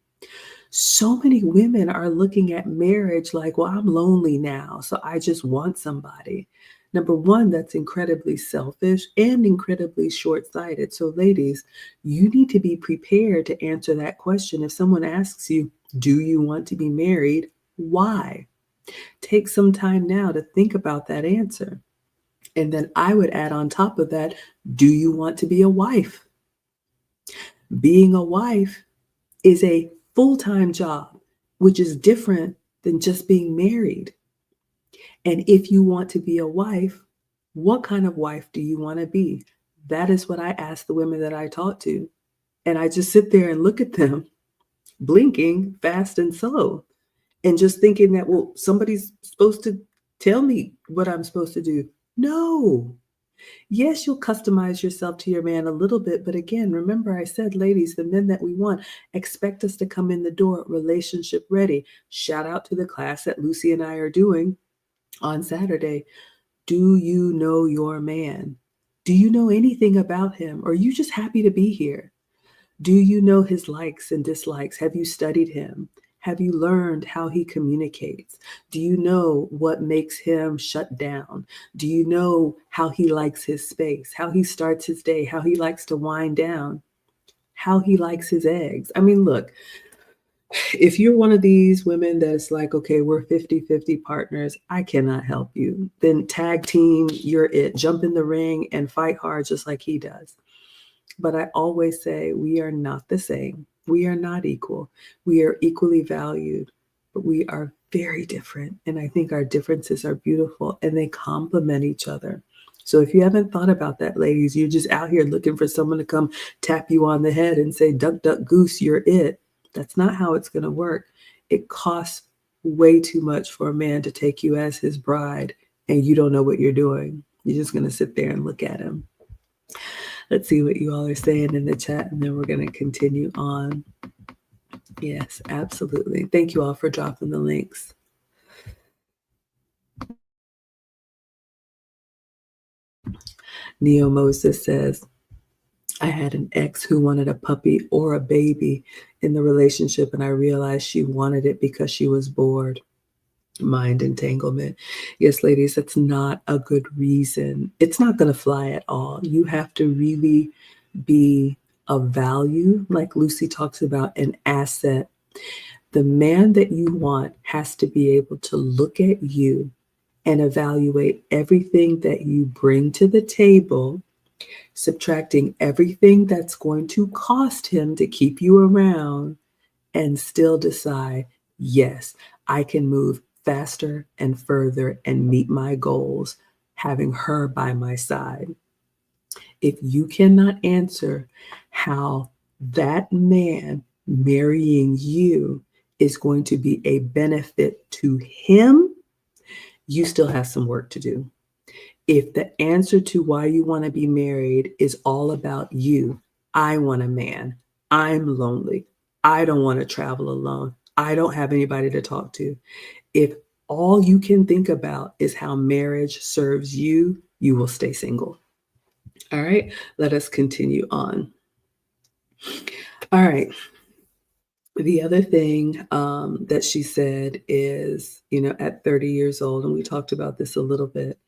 So many women are looking at marriage like, well, I'm lonely now, so I just want somebody. Number one, that's incredibly selfish and incredibly short-sighted. So ladies, you need to be prepared to answer that question. If someone asks you, do you want to be married? Why? Take some time now to think about that answer. And then I would add on top of that, do you want to be a wife? Being a wife is a full-time job, which is different than just being married. And if you want to be a wife, what kind of wife do you want to be? That is what I ask the women that I talk to. And I just sit there and look at them, blinking fast and slow, and just thinking that, well, somebody's supposed to tell me what I'm supposed to do. No. Yes, you'll customize yourself to your man a little bit. But again, remember I said, ladies, the men that we want expect us to come in the door relationship ready. Shout out to the class that Lucy and I are doing on Saturday. Do you know your man? Do you know anything about him? Or are you just happy to be here? Do you know his likes and dislikes? Have you studied him? Have you learned how he communicates? Do you know what makes him shut down? Do you know how he likes his space, how he starts his day, how he likes to wind down, how he likes his eggs? I mean, look, if you're one of these women that's like, okay, we're 50-50 partners, I cannot help you. Then tag team, you're it. Jump in the ring and fight hard just like he does. But I always say we are not the same. We are not equal. We are equally valued, but we are very different. And I think our differences are beautiful and they complement each other. So if you haven't thought about that, ladies, you're just out here looking for someone to come tap you on the head and say, duck, duck, goose, you're it. That's not how it's going to work. It costs way too much for a man to take you as his bride and you don't know what you're doing. You're just going to sit there and look at him. Let's see what you all are saying in the chat, and then we're going to continue on. Yes, absolutely. Thank you all for dropping the links. Neo Moses says, I had an ex who wanted a puppy or a baby in the relationship, and I realized she wanted it because she was bored. Mind entanglement. Yes, ladies, that's not a good reason. It's not going to fly at all. You have to really be of value, like Lucy talks about, an asset. The man that you want has to be able to look at you and evaluate everything that you bring to the table, subtracting everything that's going to cost him to keep you around, and still decide, yes, I can move faster and further and meet my goals having her by my side. If you cannot answer how that man marrying you is going to be a benefit to him, you still have some work to do. If the answer to why you want to be married is all about you, I want a man, I'm lonely, I don't want to travel alone, I don't have anybody to talk to. If all you can think about is how marriage serves you, you will stay single. All right, let us continue on. All right. The other thing that she said is, at 30 years old, and we talked about this a little bit,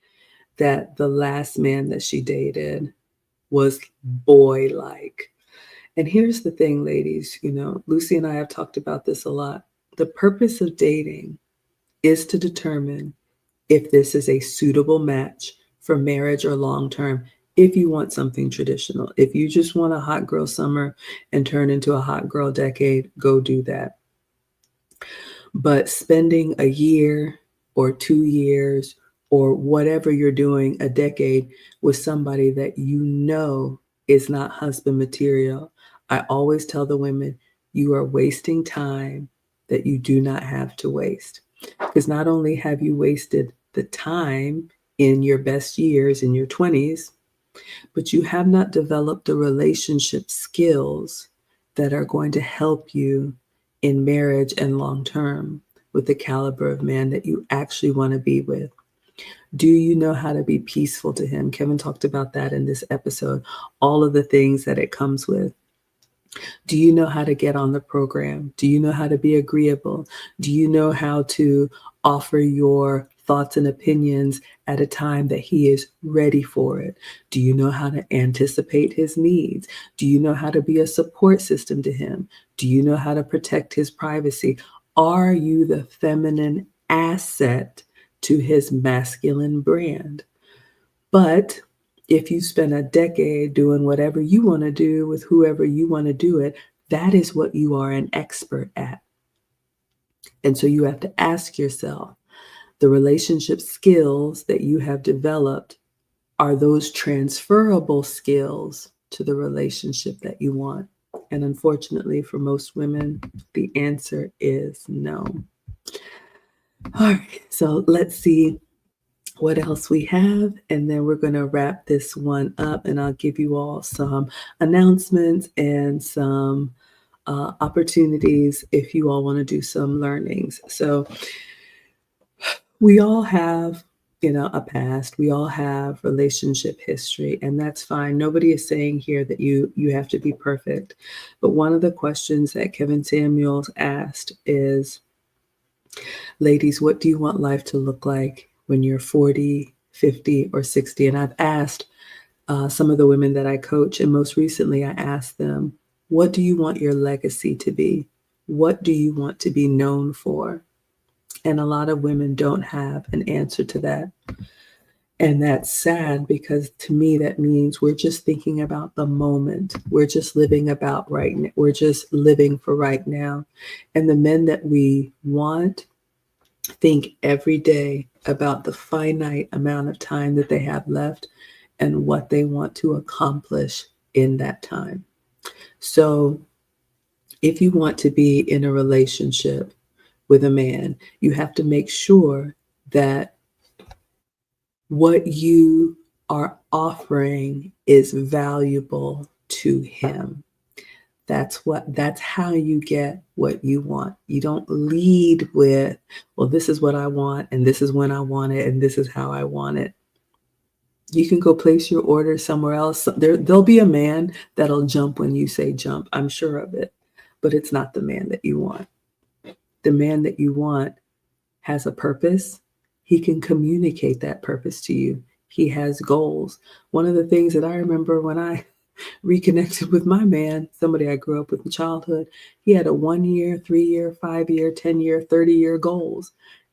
that the last man that she dated was boy-like. And here's the thing, ladies, Lucy and I have talked about this a lot. The purpose of dating is to determine if this is a suitable match for marriage or long-term. If you want something traditional, if you just want a hot girl summer and turn into a hot girl decade, go do that. But spending a year or 2 years or whatever you're doing, a decade, with somebody that you know is not husband material, I always tell the women, you are wasting time that you do not have to waste. Because not only have you wasted the time in your best years, in your 20s, but you have not developed the relationship skills that are going to help you in marriage and long term with the caliber of man that you actually want to be with. Do you know how to be peaceful to him? Kevin talked about that in this episode, all of the things that it comes with. Do you know how to get on the program? Do you know how to be agreeable? Do you know how to offer your thoughts and opinions at a time that he is ready for it? Do you know how to anticipate his needs? Do you know how to be a support system to him? Do you know how to protect his privacy? Are you the feminine asset to his masculine brand? But if you spend a decade doing whatever you want to do with whoever you want to do it, that is what you are an expert at. And so you have to ask yourself, the relationship skills that you have developed, are those transferable skills to the relationship that you want? And unfortunately, for most women, the answer is no. All right, so let's see what else we have, and then we're going to wrap this one up, and I'll give you all some announcements and some opportunities if you all want to do some learnings. So we all have a past. We all have relationship history, and that's fine. Nobody is saying here that you have to be perfect. But one of the questions that Kevin Samuels asked is, ladies, what do you want life to look like when you're 40, 50, or 60? And I've asked some of the women that I coach, and most recently I asked them, what do you want your legacy to be? What do you want to be known for? And a lot of women don't have an answer to that. And that's sad, because to me, that means we're just thinking about the moment. We're just living about right now. We're just living for right now. And the men that we want think every day about the finite amount of time that they have left and what they want to accomplish in that time. So if you want to be in a relationship with a man, you have to make sure that what you are offering is valuable to him. That's how you get what you want. You don't lead with, well, this is what I want, and this is when I want it, and this is how I want it. You can go place your order somewhere else. There'll be a man that'll jump when you say jump. I'm sure of it. But it's not the man that you want. The man that you want has a purpose. He can communicate that purpose to you. He has goals. One of the things that I remember when I reconnected with my man, somebody I grew up with in childhood, he had a 1 year, 3 year, 5 year, 10 year, 30-year goals.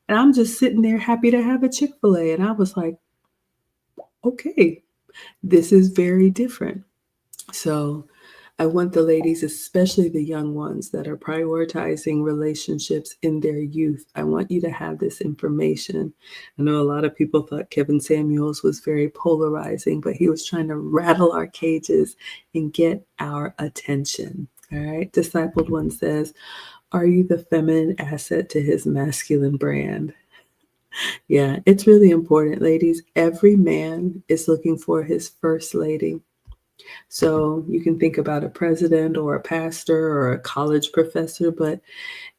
And I'm just sitting there happy to have a Chick-fil-A. And I was like, okay, this is very different. So I want the ladies, especially the young ones that are prioritizing relationships in their youth, I want you to have this information. I know a lot of people thought Kevin Samuels was very polarizing, but he was trying to rattle our cages and get our attention. All right. Discipled One says, are you the feminine asset to his masculine brand? Yeah, it's really important, ladies. Every man is looking for his first lady. So you can think about a president or a pastor or a college professor, but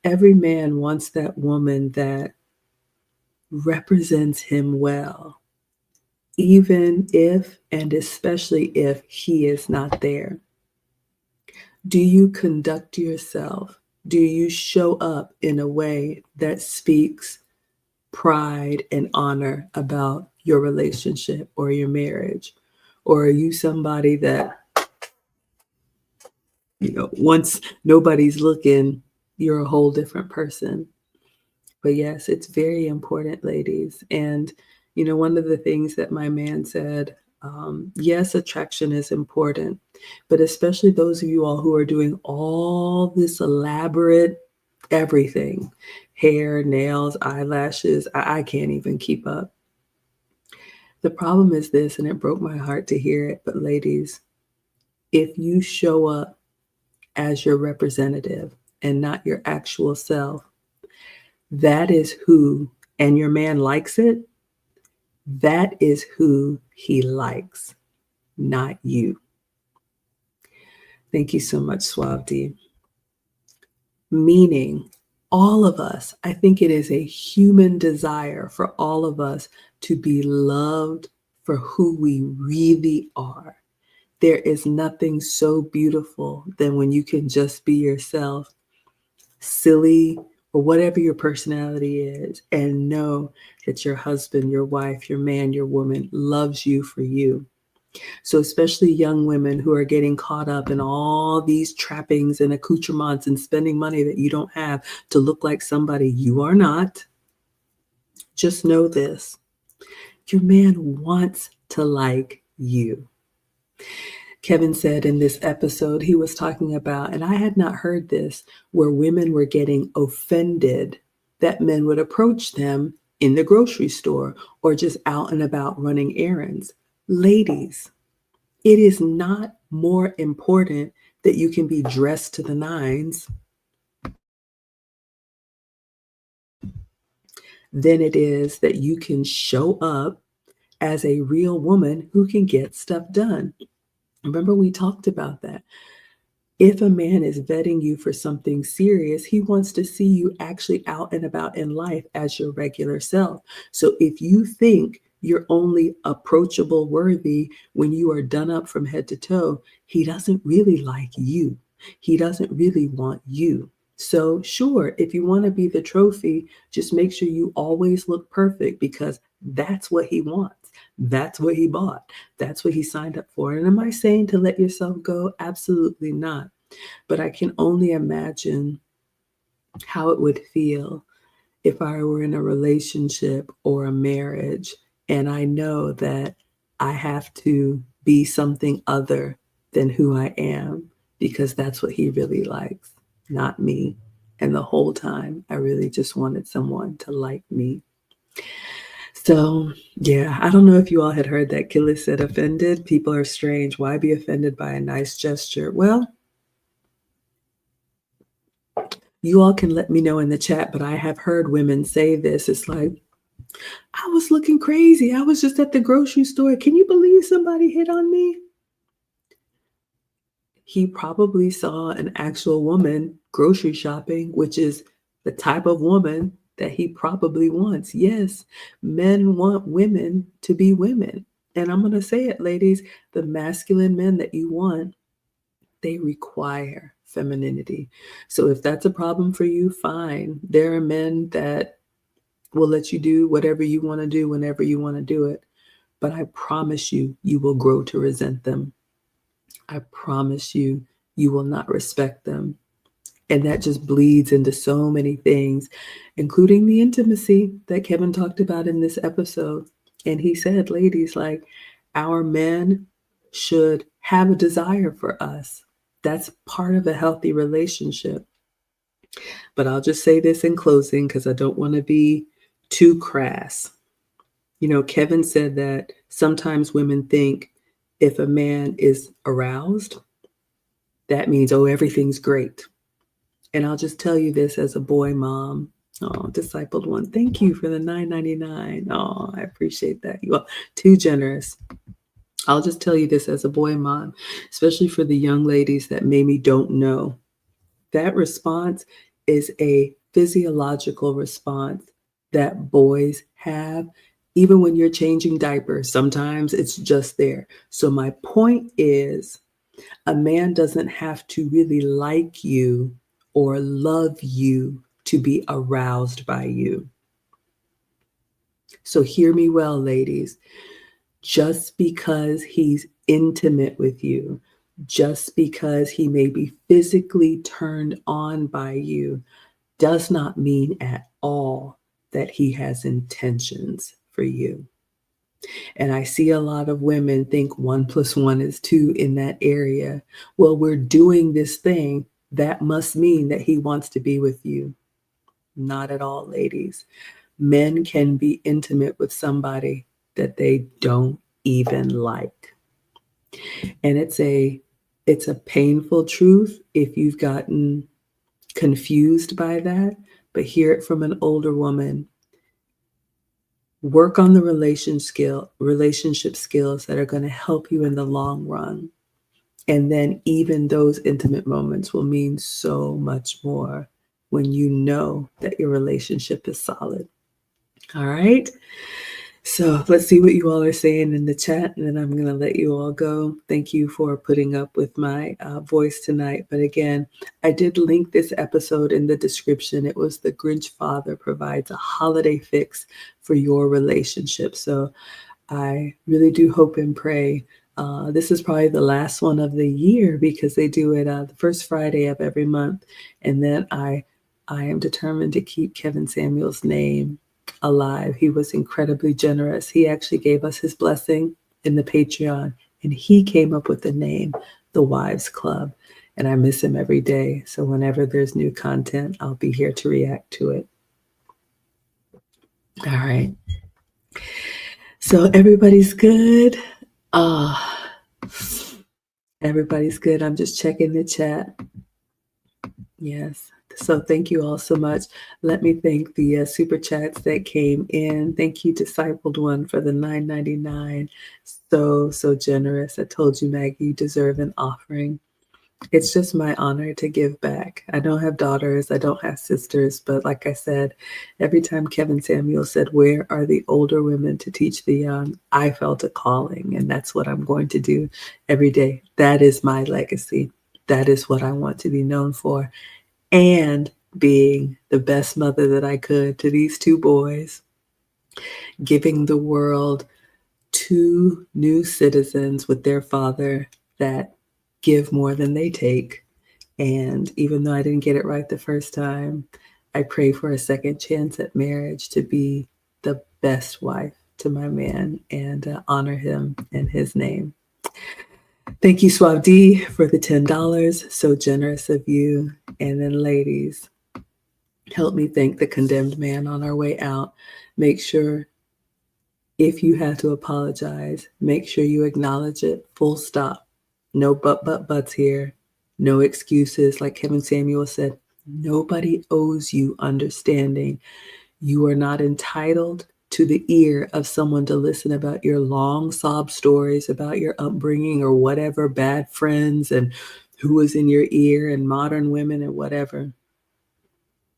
every man wants that woman that represents him well, even if and especially if he is not there. Do you conduct yourself? Do you show up in a way that speaks pride and honor about your relationship or your marriage? Or are you somebody that, once nobody's looking, you're a whole different person? But yes, it's very important, ladies. And, one of the things that my man said, yes, attraction is important, but especially those of you all who are doing all this elaborate everything, hair, nails, eyelashes, I can't even keep up. The problem is this, and it broke my heart to hear it, but ladies, if you show up as your representative and not your actual self, that is who, and your man likes it, that is who he likes, not you. Thank you so much, Swavdi. Meaning, all of us, I think it is a human desire for all of us to be loved for who we really are. There is nothing so beautiful than when you can just be yourself, silly, or whatever your personality is, and know that your husband, your wife, your man, your woman loves you for you. So especially young women who are getting caught up in all these trappings and accoutrements and spending money that you don't have to look like somebody you are not, just know this: your man wants to like you. Kevin said in this episode, he was talking about, and I had not heard this, where women were getting offended that men would approach them in the grocery store or just out and about running errands. Ladies, it is not more important that you can be dressed to the nines than it is that you can show up as a real woman who can get stuff done. Remember, we talked about that. If a man is vetting you for something serious, he wants to see you actually out and about in life as your regular self. So if you think you're only approachable worthy when you are done up from head to toe, he doesn't really like you. He doesn't really want you. So, sure, if you want to be the trophy, just make sure you always look perfect because that's what he wants. That's what he bought. That's what he signed up for. And am I saying to let yourself go? Absolutely not. But I can only imagine how it would feel if I were in a relationship or a marriage and I know that I have to be something other than who I am because that's what he really likes, not me. And the whole time, I really just wanted someone to like me. So, yeah, I don't know if you all had heard that Killa said offended. People are strange. Why be offended by a nice gesture? Well, you all can let me know in the chat, but I have heard women say this. It's like, I was looking crazy. I was just at the grocery store. Can you believe somebody hit on me? He probably saw an actual woman grocery shopping, which is the type of woman that he probably wants. Yes, men want women to be women. And I'm going to say it, ladies, the masculine men that you want, they require femininity. So if that's a problem for you, fine. There are men that will let you do whatever you want to do whenever you want to do it. But I promise you, you will grow to resent them. I promise you, you will not respect them. And that just bleeds into so many things, including the intimacy that Kevin talked about in this episode. And he said, ladies, like our men should have a desire for us. That's part of a healthy relationship. But I'll just say this in closing because I don't want to be too crass. You know, Kevin said that sometimes women think if a man is aroused, that means, oh, everything's great. And I'll just tell you this as a boy mom. Oh, discipled one. Thank you for the $9.99. Oh, I appreciate that. You are too generous. I'll just tell you this as a boy mom, especially for the young ladies that maybe don't know. That response is a physiological response that boys have, even when you're changing diapers. Sometimes it's just there. So my point is, a man doesn't have to really like you or love you to be aroused by you. So hear me well, ladies. Just because he's intimate with you, just because he may be physically turned on by you, does not mean at all that he has intentions for you. And I see a lot of women think 1 + 1 is 2 in that area. Well, we're doing this thing. That must mean that he wants to be with you. Not at all, ladies. Men can be intimate with somebody that they don't even like. And it's a painful truth if you've gotten confused by that, but hear it from an older woman. Work on the relationship skills that are going to help you in the long run. And then even those intimate moments will mean so much more when you know that your relationship is solid. All right. So let's see what you all are saying in the chat, and then I'm going to let you all go. Thank you for putting up with my voice tonight. But again, I did link this episode in the description. It was The Grinch Father Provides a Holiday Fix for Your Relationship. So I really do hope and pray. This is probably the last one of the year because they do it the first Friday of every month. And then I am determined to keep Kevin Samuel's name alive. He was incredibly generous. He actually gave us his blessing in the Patreon, and he came up with the name, The Wives Club. And I miss him every day. So whenever there's new content, I'll be here to react to it. All right. So everybody's good. Everybody's good. I'm just checking the chat. Yes. So thank you all so much. Let me thank the super chats that came in. Thank you, Discipled One, for the $9.99. So generous. I told you, Maggie, you deserve an offering. It's just my honor to give back. I don't have daughters, I don't have sisters, but like I said, every time Kevin Samuel said, "Where are the older women to teach the young?" I felt a calling, and that's what I'm going to do every day. That is my legacy. That is what I want to be known for. And being the best mother that I could to these two boys, giving the world two new citizens with their father that give more than they take. And even though I didn't get it right the first time, I pray for a second chance at marriage to be the best wife to my man and honor him in his name. Thank you, Swavdi, for the $10. So generous of you. And then, ladies, help me thank the condemned man on our way out. Make sure if you have to apologize, make sure you acknowledge it, full stop. No buts here. No excuses. Like Kevin Samuel said, nobody owes you understanding. You are not entitled to the ear of someone to listen about your long sob stories about your upbringing or whatever, bad friends and who was in your ear and modern women and whatever.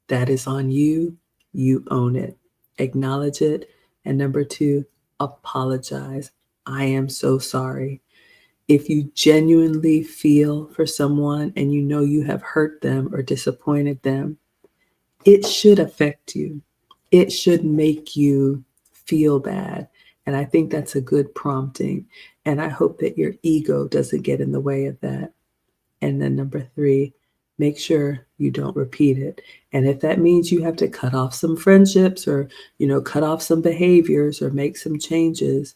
That is on you. You own it. Acknowledge it. And number two, apologize. I am so sorry. If you genuinely feel for someone and you know you have hurt them or disappointed them, it should affect you. It should make you feel bad. And I think that's a good prompting. And I hope that your ego doesn't get in the way of that. And then number three, make sure you don't repeat it. And if that means you have to cut off some friendships or, cut off some behaviors or make some changes,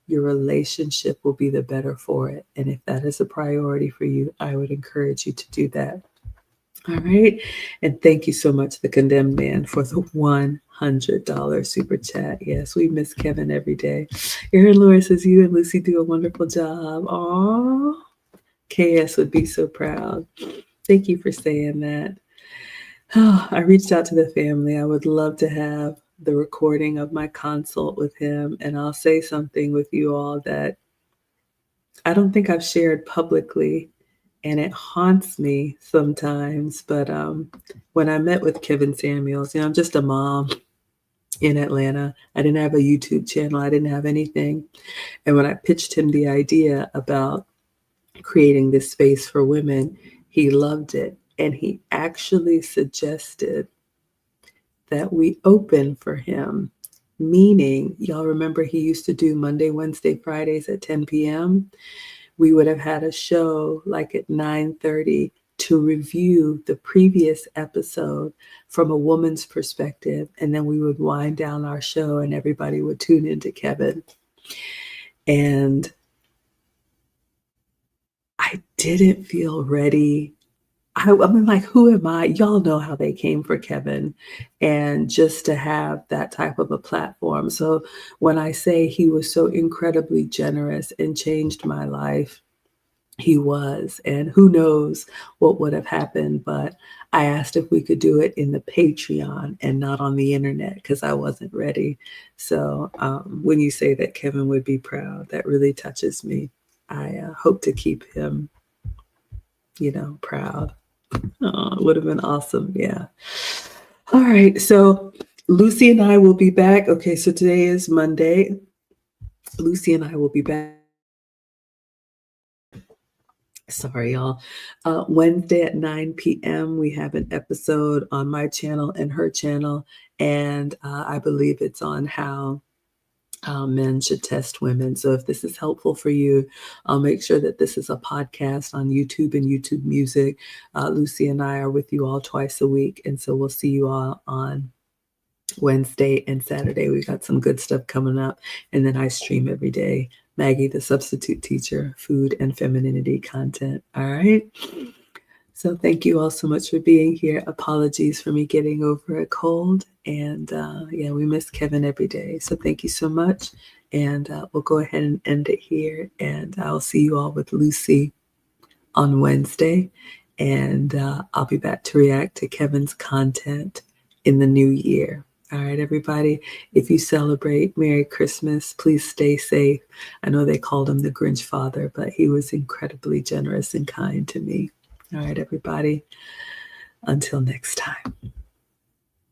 your relationship will be the better for it. And if that is a priority for you, I would encourage you to do that. All right. And thank you so much, The Condemned Man, for the $100 super chat. Yes, we miss Kevin every day. Erin Lewis says, you and Lucy do a wonderful job. Aww. KS would be so proud. Thank you for saying that. Oh, I reached out to the family. I would love to have the recording of my consult with him. And I'll say something with you all that I don't think I've shared publicly, and it haunts me sometimes. But when I met with Kevin Samuels, I'm just a mom in Atlanta. I didn't have a YouTube channel. I didn't have anything. And when I pitched him the idea about creating this space for women, he loved it. And he actually suggested that we open for him, meaning, y'all remember he used to do Monday, Wednesday, Fridays at 10 p.m.? We would have had a show like at 9:30 to review the previous episode from a woman's perspective. And then we would wind down our show and everybody would tune into Kevin. And I didn't feel ready. I mean, like, who am I? Y'all know how they came for Kevin, and just to have that type of a platform. So when I say he was so incredibly generous and changed my life, he was. And who knows what would have happened, but I asked if we could do it in the Patreon and not on the internet because I wasn't ready. So when you say that Kevin would be proud, that really touches me. I hope to keep him, proud. Oh, it would have been awesome. Yeah. All right. So Lucy and I will be back. Okay. So today is Monday. Lucy and I will be back. Sorry, y'all. Wednesday at 9 p.m. we have an episode on my channel and her channel. And I believe it's on how men should test women. So if this is helpful for you, I'll make sure that this is a podcast on YouTube and YouTube Music. Lucy and I are with you all twice a week. And so we'll see you all on Wednesday and Saturday. We got some good stuff coming up. And then I stream every day. Maggie, the substitute teacher, food and femininity content. All right. So thank you all so much for being here. Apologies for me getting over a cold. And we miss Kevin every day. So thank you so much. And we'll go ahead and end it here. And I'll see you all with Lucy on Wednesday. And I'll be back to react to Kevin's content in the new year. All right, everybody. If you celebrate, Merry Christmas. Please stay safe. I know they called him the Grinch father, but he was incredibly generous and kind to me. All right, everybody. Until next time.